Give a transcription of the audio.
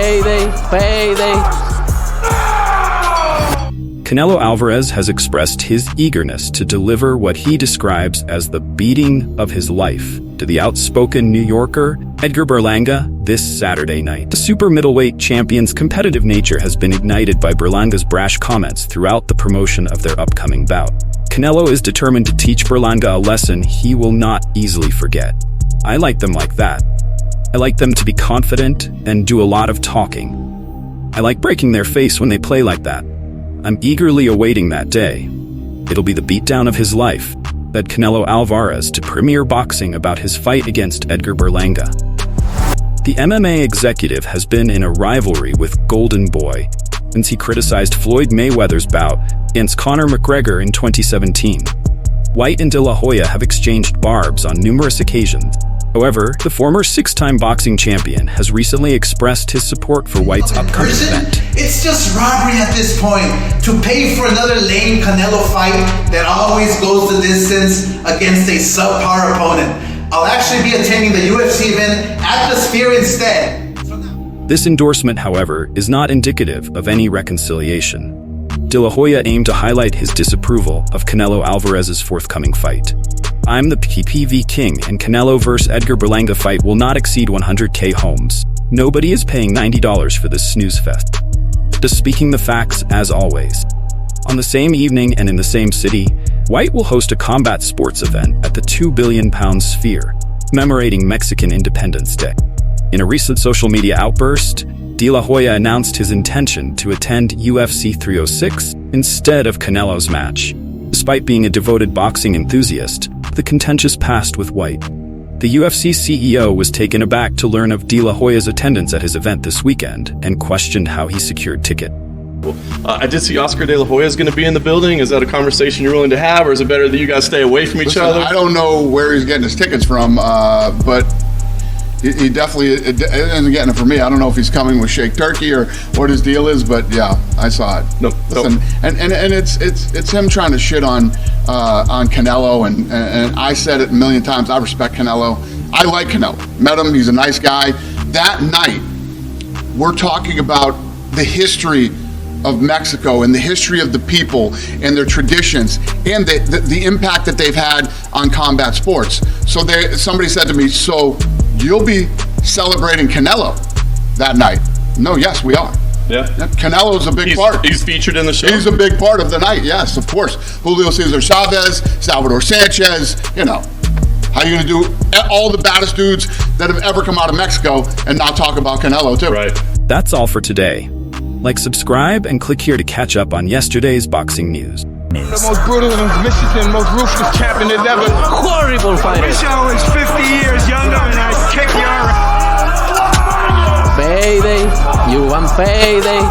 Payday, payday. Canelo Alvarez has expressed his eagerness to deliver what he describes as the beating of his life to the outspoken New Yorker Edgar Berlanga this Saturday night. The super middleweight champion's competitive nature has been ignited by Berlanga's brash comments throughout the promotion of their upcoming bout. Canelo is determined to teach Berlanga a lesson he will not easily forget. I like them like that. I like them to be confident and do a lot of talking. I like breaking their face when they play like that. I'm eagerly awaiting that day. It'll be the beatdown of his life, said Canelo Alvarez to Premier Boxing about his fight against Edgar Berlanga. The MMA executive has been in a rivalry with Golden Boy since he criticized Floyd Mayweather's bout against Conor McGregor in 2017. White and De La Hoya have exchanged barbs on numerous occasions. However, the former six-time boxing champion has recently expressed his support for White's upcoming event. It's just robbery at this point to pay for another lame Canelo fight that always goes the distance against a subpar opponent. I'll actually be attending the UFC event at the Sphere instead. This endorsement, however, is not indicative of any reconciliation. De La Hoya aimed to highlight his disapproval of Canelo Alvarez's forthcoming fight. I'm the PPV king, and Canelo vs. Edgar Berlanga fight will not exceed 100K homes. Nobody is paying $90 for this snooze fest. Just speaking the facts as always. On the same evening and in the same city, White will host a combat sports event at the £2 billion Sphere, commemorating Mexican Independence Day. In a recent social media outburst, De La Hoya announced his intention to attend UFC 306 instead of Canelo's match. Despite being a devoted boxing enthusiast, the contentious past with White. The UFC CEO was taken aback to learn of De La Hoya's attendance at his event this weekend and questioned how he secured ticket. I did see Oscar De La Hoya is going to be in the building. Is that a conversation you're willing to have, or is it better that you guys stay away from each other? I don't know where he's getting his tickets from, but he definitely isn't getting it for me. I don't know if he's coming with Shake Turkey or what his deal is, but yeah, I saw it. No. Listen, and it's him trying to shit on Canelo, and I said it a million times. I respect Canelo. I like Canelo. Met him. He's a nice guy. That night, we're talking about the history of Mexico and the history of the people and their traditions and the impact that they've had on combat sports. So somebody said to me, so you'll be celebrating Canelo that night? No, yes, we are. Yeah. Canelo's a big part. He's featured in the show. He's a big part of the night, yes, of course. Julio Cesar Chavez, Salvador Sanchez, you know. How are you going to do all the baddest dudes that have ever come out of Mexico and not talk about Canelo, too? Right. That's all for today. Like, subscribe, and click here to catch up on yesterday's boxing news. The most brutal and vicious and most ruthless champion there's ever. Horrible fighter. Wish I was 50 years younger and I'd kick your ass. Payday, you want payday.